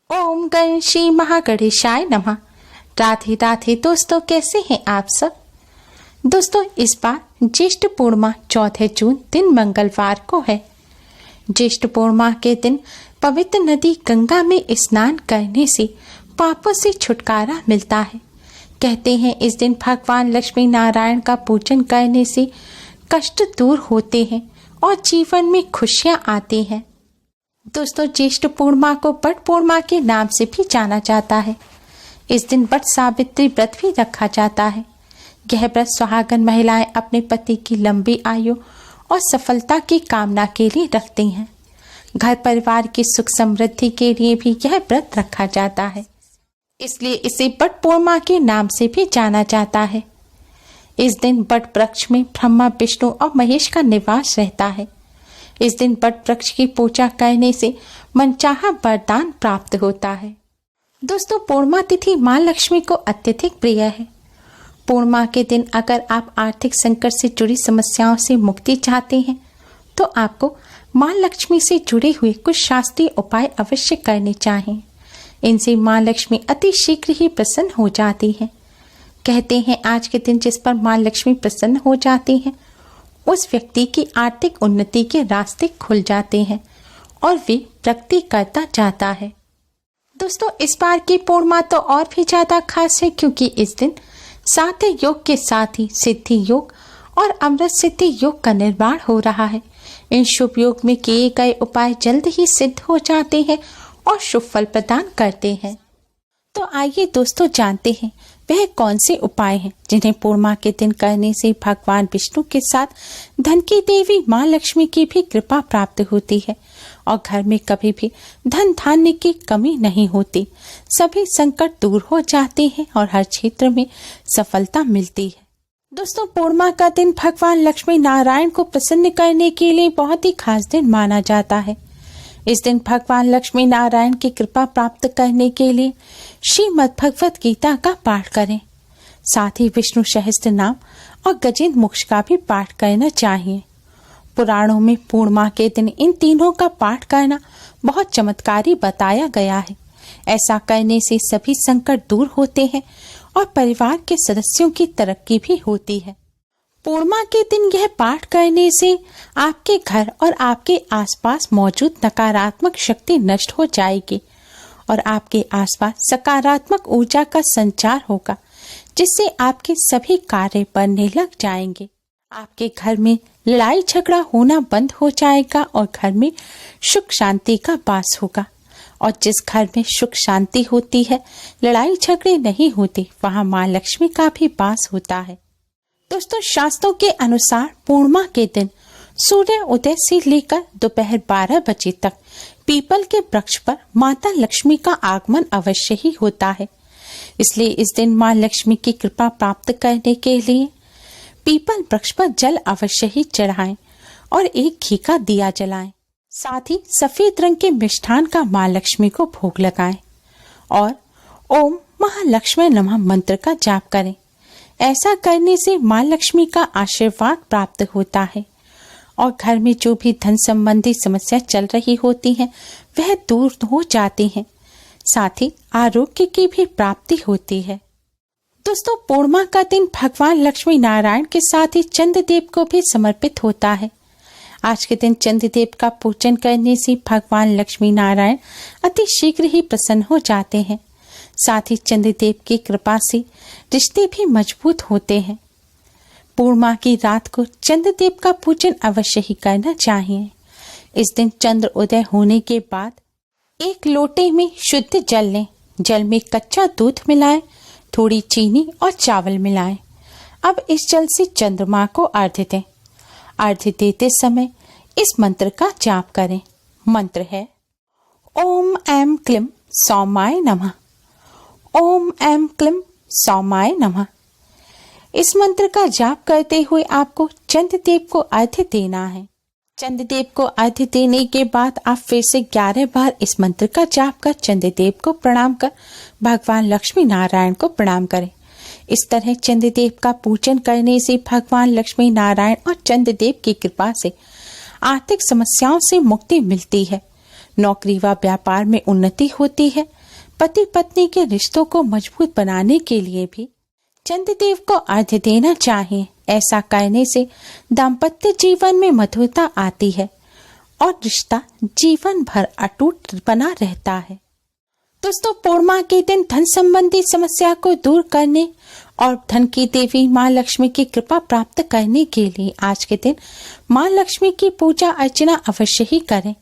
ओम गण श्री महागणेशाय नमः। राधे राधे दोस्तों, कैसे हैं आप सब। दोस्तों, इस बार ज्येष्ठ पूर्णिमा 14 जून दिन मंगलवार को है। ज्येष्ठ पूर्णिमा के दिन पवित्र नदी गंगा में स्नान करने से पापों से छुटकारा मिलता है। कहते हैं इस दिन भगवान लक्ष्मी नारायण का पूजन करने से कष्ट दूर होते हैं और जीवन में खुशियां आती हैं। दोस्तों, ज्येष्ठ पूर्णिमा को बट पूर्णिमा के नाम से भी जाना जाता है। इस दिन बट सावित्री व्रत भी रखा जाता है। यह व्रत सुहागन महिलाएं अपने पति की लंबी आयु और सफलता की कामना के लिए रखती हैं। घर परिवार की सुख समृद्धि के लिए भी यह व्रत रखा जाता है, इसलिए इसे बट पूर्णिमा के नाम से भी जाना जाता है। इस दिन बट वृक्ष में ब्रह्मा, विष्णु और महेश का निवास रहता है। इस दिन बट वृक्ष की पूजा करने से मनचाहा वरदान प्राप्त होता है। दोस्तों, पूर्णिमा तिथि मां लक्ष्मी को अत्यधिक प्रिय है। पूर्णिमा के दिन अगर आप आर्थिक संकट से जुड़ी समस्याओं से मुक्ति चाहते हैं तो आपको मां लक्ष्मी से जुड़े हुए कुछ शास्त्रीय उपाय अवश्य करने चाहिए। इनसे मां लक्ष्मी अति शीघ्र ही प्रसन्न हो जाती है। कहते हैं आज के दिन जिस पर मां लक्ष्मी प्रसन्न हो जाती हैं उस व्यक्ति की आर्थिक उन्नति के रास्ते खुल जाते हैं और वे प्रगति करता जाता है। दोस्तों, इस बार की पूर्णिमा तो और भी ज्यादा खास है क्योंकि इस दिन साध्य योग के साथ ही सिद्धि योग और अमृत सिद्धि योग का निर्माण हो रहा है। इन शुभ योग में किए गए उपाय जल्द ही सिद्ध हो जाते हैं और शुभ फल प्रदान करते हैं। तो आइए दोस्तों, जानते हैं वह कौन से उपाय हैं जिन्हें पूर्णिमा के दिन करने से भगवान विष्णु के साथ धन की देवी मां लक्ष्मी की भी कृपा प्राप्त होती है और घर में कभी भी धन धान्य की कमी नहीं होती। सभी संकट दूर हो जाते हैं और हर क्षेत्र में सफलता मिलती है। दोस्तों, पूर्णिमा का दिन भगवान लक्ष्मी नारायण को प्रसन्न करने के लिए बहुत ही खास दिन माना जाता है। इस दिन भगवान लक्ष्मी नारायण की कृपा प्राप्त करने के लिए श्रीमद् भगवत गीता का पाठ करें। साथ ही विष्णु सहस्त्र नाम और गजेंद्र मोक्ष का भी पाठ करना चाहिए। पुराणों में पूर्णिमा के दिन इन तीनों का पाठ करना बहुत चमत्कारी बताया गया है। ऐसा करने से सभी संकट दूर होते हैं और परिवार के सदस्यों की तरक्की भी होती है। पूर्णिमा के दिन यह पाठ करने से आपके घर और आपके आसपास मौजूद नकारात्मक शक्ति नष्ट हो जाएगी और आपके आसपास सकारात्मक ऊर्जा का संचार होगा, जिससे आपके सभी कार्य बनने लग जाएंगे। आपके घर में लड़ाई झगड़ा होना बंद हो जाएगा और घर में सुख शांति का वास होगा। और जिस घर में सुख शांति होती है, लड़ाई झगड़े नहीं होते, वहाँ माँ लक्ष्मी का भी वास होता है। दोस्तों, शास्त्रों के अनुसार पूर्णिमा के दिन सूर्य उदय से लेकर दोपहर 12 बजे तक पीपल के वृक्ष पर माता लक्ष्मी का आगमन अवश्य ही होता है। इसलिए इस दिन मां लक्ष्मी की कृपा प्राप्त करने के लिए पीपल वृक्ष पर जल अवश्य ही चढ़ाएं और एक घी का दिया जलाएं। साथ ही सफेद रंग के मिष्ठान का मां लक्ष्मी को भोग लगाएं और ओम महालक्ष्मी नमः मंत्र का जाप करें। ऐसा करने से मां लक्ष्मी का आशीर्वाद प्राप्त होता है और घर में जो भी धन संबंधी समस्या चल रही होती हैं वह दूर हो जाती हैं। साथ ही आरोग्य की भी प्राप्ति होती है। दोस्तों, पूर्णिमा का दिन भगवान लक्ष्मी नारायण के साथ ही चंद्रदेव को भी समर्पित होता है। आज के दिन चंद्रदेव का पूजन करने से भगवान लक्ष्मी नारायण अति शीघ्र ही प्रसन्न हो जाते हैं। साथ ही चंद्रदेव की कृपा से रिश्ते भी मजबूत होते हैं। पूर्णिमा की रात को चंद्रदेव का पूजन अवश्य ही करना चाहिए। इस दिन चंद्र उदय होने के बाद एक लोटे में शुद्ध जल लें। जल में कच्चा दूध मिलाएं, थोड़ी चीनी और चावल मिलाएं। अब इस जल से चंद्रमा को अर्घ्य दें। अर्घ्य देते समय इस मंत्र का जाप करें। मंत्र है ओम ऐं क्लीं सौमाय नमः। ओम ऐं क्लीं सौमाय नमः। इस मंत्र का जाप करते हुए आपको चंद्रदेव को अर्घ्य देना है। चंद्रदेव को अर्घ्य देने के बाद आप फिर से 11 बार इस मंत्र का जाप कर चंद्रदेव को प्रणाम कर भगवान लक्ष्मी नारायण को प्रणाम करें। इस तरह चंद्रदेव का पूजन करने से भगवान लक्ष्मी नारायण और चंद्रदेव की कृपा से आर्थिक समस्याओं से मुक्ति मिलती है। नौकरी व व्यापार में उन्नति होती है। पति पत्नी के रिश्तों को मजबूत बनाने के लिए भी चंद्रदेव को अर्घ्य देना चाहिए। ऐसा करने से दाम्पत्य जीवन में मधुरता आती है और रिश्ता जीवन भर अटूट बना रहता है। दोस्तों, पूर्णिमा के दिन धन संबंधी समस्या को दूर करने और धन की देवी माँ लक्ष्मी की कृपा प्राप्त करने के लिए आज के दिन माँ लक्ष्मी की पूजा अर्चना अवश्य ही करें।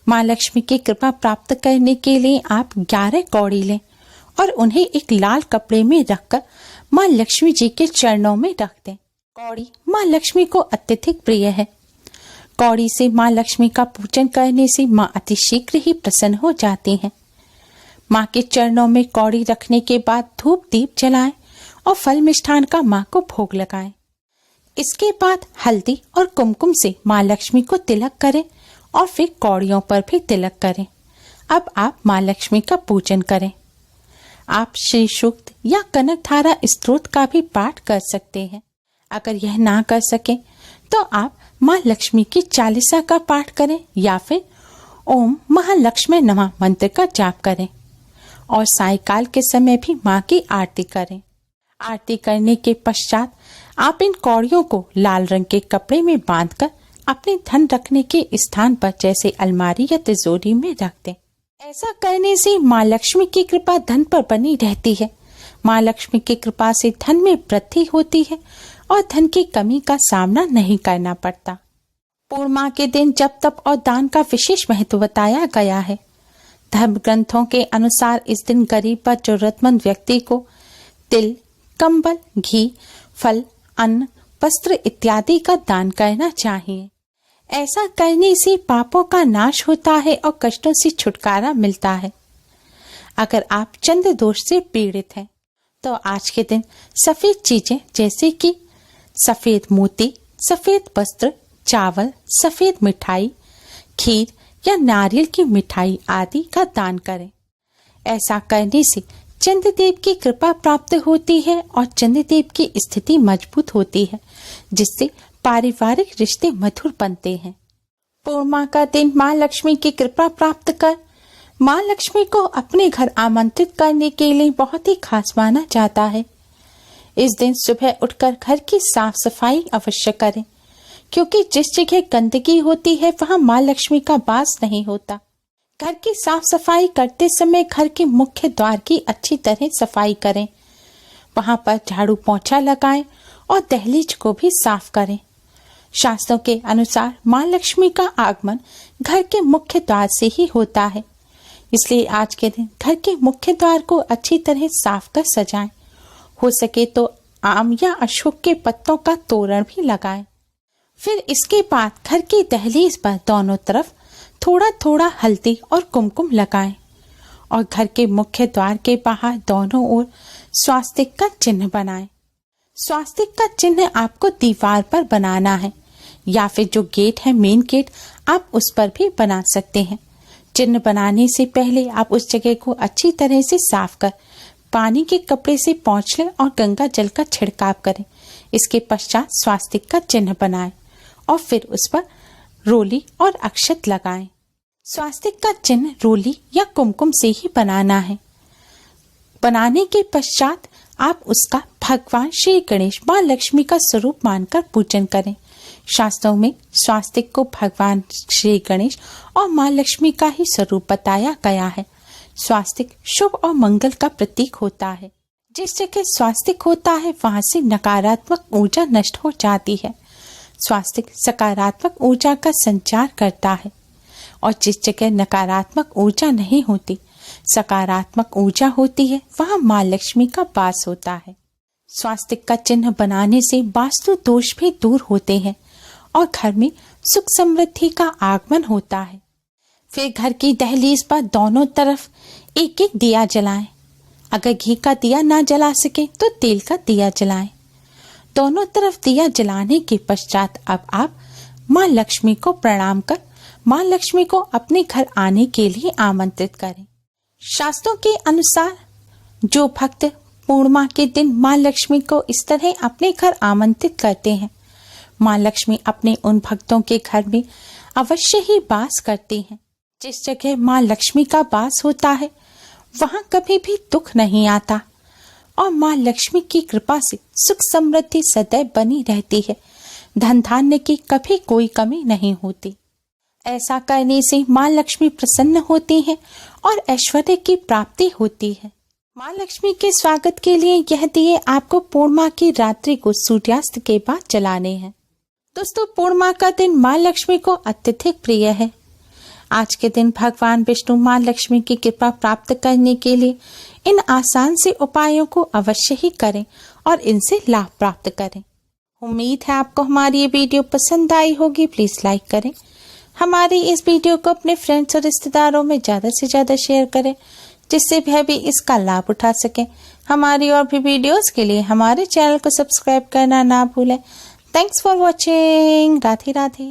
माँ लक्ष्मी की कृपा प्राप्त करने के लिए आप 11 कौड़ी लें और उन्हें एक लाल कपड़े में रखकर माँ लक्ष्मी जी के चरणों में रख दें। कौड़ी माँ लक्ष्मी को अत्यधिक प्रिय है। कौड़ी से माँ लक्ष्मी का पूजन करने से माँ अति शीघ्र ही प्रसन्न हो जाती हैं। माँ के चरणों में कौड़ी रखने के बाद धूप दीप जलाएं और फल मिष्ठान का माँ को भोग लगाएं। इसके बाद हल्दी और कुमकुम से माँ लक्ष्मी को तिलक करें और फिर कौड़ियों पर भी तिलक करें। अब आप माँ लक्ष्मी का पूजन करें। आप श्री सूक्त या कनक धारा स्तोत्र का भी पाठ कर सकते हैं। अगर यह ना कर सके तो आप माँ लक्ष्मी की चालीसा का पाठ करें या फिर ओम महालक्ष्मी नमः मंत्र का जाप करें और सायंकाल के समय भी माँ की आरती करें। आरती करने के पश्चात आप इन कौड़ियों को लाल रंग के कपड़े में बांधकर अपने धन रखने के स्थान पर जैसे अलमारी या तिजोरी में रख दें। ऐसा करने से माँ लक्ष्मी की कृपा धन पर बनी रहती है। माँ लक्ष्मी की कृपा से धन में वृद्धि होती है और धन की कमी का सामना नहीं करना पड़ता। पूर्णिमा के दिन जप तप और दान का विशेष महत्व बताया गया है। धर्म ग्रंथों के अनुसार इस दिन गरीब व जरूरतमंद व्यक्ति को तिल, कंबल, घी, फल, अन्न, वस्त्र इत्यादि का दान करना चाहिए। ऐसा करने से पापों का नाश होता है और कष्टों से छुटकारा मिलता है। अगर आप चंद्र दोष से पीड़ित हैं तो आज के दिन सफेद चीजें जैसे कि सफेद मोती, सफेद वस्त्र, चावल, सफेद मिठाई, खीर या नारियल की मिठाई आदि का दान करें। ऐसा करने से चंद्रदेव की कृपा प्राप्त होती है और चंद्रदेव की स्थिति मजबूत होती है, जिससे पारिवारिक रिश्ते मधुर बनते हैं। पूर्णिमा का दिन माँ लक्ष्मी की कृपा प्राप्त कर माँ लक्ष्मी को अपने घर आमंत्रित करने के लिए बहुत ही खास माना जाता है। इस दिन सुबह उठकर घर की साफ सफाई अवश्य करें, क्योंकि जिस जगह गंदगी होती है वहाँ माँ लक्ष्मी का वास नहीं होता। घर की साफ सफाई करते समय घर के मुख्य द्वार की अच्छी तरह सफाई करें। वहाँ पर झाड़ू पोंछा लगाएं और दहलीज को भी साफ करें। शास्त्रों के अनुसार माँ लक्ष्मी का आगमन घर के मुख्य द्वार से ही होता है, इसलिए आज के दिन घर के मुख्य द्वार को अच्छी तरह साफ कर सजाएं। हो सके तो आम या अशोक के पत्तों का तोरण भी लगाएं। फिर इसके बाद घर की दहलीज पर दोनों तरफ थोड़ा थोड़ा हल्दी और कुमकुम लगाएं और घर के मुख्य द्वार के बाहर दोनों ओर स्वास्तिक का चिन्ह बनाएं। स्वास्तिक का चिन्ह आपको दीवार पर बनाना है या फिर जो गेट है, मेन गेट, आप उस पर भी बना सकते हैं। चिन्ह बनाने से पहले आप उस जगह को अच्छी तरह से साफ कर पानी के कपड़े से पोंछ लें और गंगा जल का छिड़काव करें। इसके पश्चात स्वास्तिक का चिन्ह बनाएं और फिर उस पर रोली और अक्षत लगाएं। स्वास्तिक का चिन्ह रोली या कुमकुम से ही बनाना है। बनाने के पश्चात आप उसका भगवान श्री गणेश माँ लक्ष्मी का स्वरूप मानकर पूजन करें। शास्त्रों में स्वास्तिक को भगवान श्री गणेश और माँ लक्ष्मी का ही स्वरूप बताया गया है। स्वास्तिक शुभ और मंगल का प्रतीक होता है। जिस जगह स्वास्तिक होता है वहां से नकारात्मक ऊर्जा नष्ट हो जाती है। स्वास्तिक सकारात्मक ऊर्जा का संचार करता है और जिस जगह नकारात्मक ऊर्जा नहीं होती, सकारात्मक ऊर्जा होती है, वहां माँ लक्ष्मी का वास होता है। स्वास्तिक का चिन्ह बनाने से वास्तु दोष भी दूर होते हैं और घर में सुख समृद्धि का आगमन होता है। फिर घर की दहलीज पर दोनों तरफ एक एक दिया जलाएं। अगर घी का दिया ना जला सके तो तेल का दिया जलाएं। दोनों तरफ दिया जलाने के पश्चात अब आप माँ लक्ष्मी को प्रणाम कर माँ लक्ष्मी को अपने घर आने के लिए आमंत्रित करें। शास्त्रों के अनुसार जो भक्त पूर्णिमा के दिन माँ लक्ष्मी को इस तरह अपने घर आमंत्रित करते हैं, माँ लक्ष्मी अपने उन भक्तों के घर में अवश्य ही वास करती हैं। जिस जगह माँ लक्ष्मी का वास होता है वहाँ कभी भी दुख नहीं आता और माँ लक्ष्मी की कृपा से सुख समृद्धि सदैव बनी रहती है। धन धान्य की कभी कोई कमी नहीं होती। ऐसा करने से माँ लक्ष्मी प्रसन्न होती हैं और ऐश्वर्य की प्राप्ति होती है। माँ लक्ष्मी के स्वागत के लिए यह दिए आपको पूर्णिमा की रात्रि को सूर्यास्त के बाद जलाने हैं। दोस्तों, पूर्णिमा का दिन माँ लक्ष्मी को अत्यधिक प्रिय है। आज के दिन भगवान विष्णु माँ लक्ष्मी की कृपा प्राप्त करने के लिए इन आसान से उपायों को अवश्य ही करें और इनसे लाभ प्राप्त करें। उम्मीद है आपको हमारी ये वीडियो पसंद आई होगी। प्लीज लाइक करें। हमारी इस वीडियो को अपने फ्रेंड्स और रिश्तेदारों में ज़्यादा से ज़्यादा शेयर करें, जिससे वह भी इसका लाभ उठा सकें। हमारी और भी वीडियोस के लिए हमारे चैनल को सब्सक्राइब करना ना भूलें। Thanks for watching. Radhe Radhe.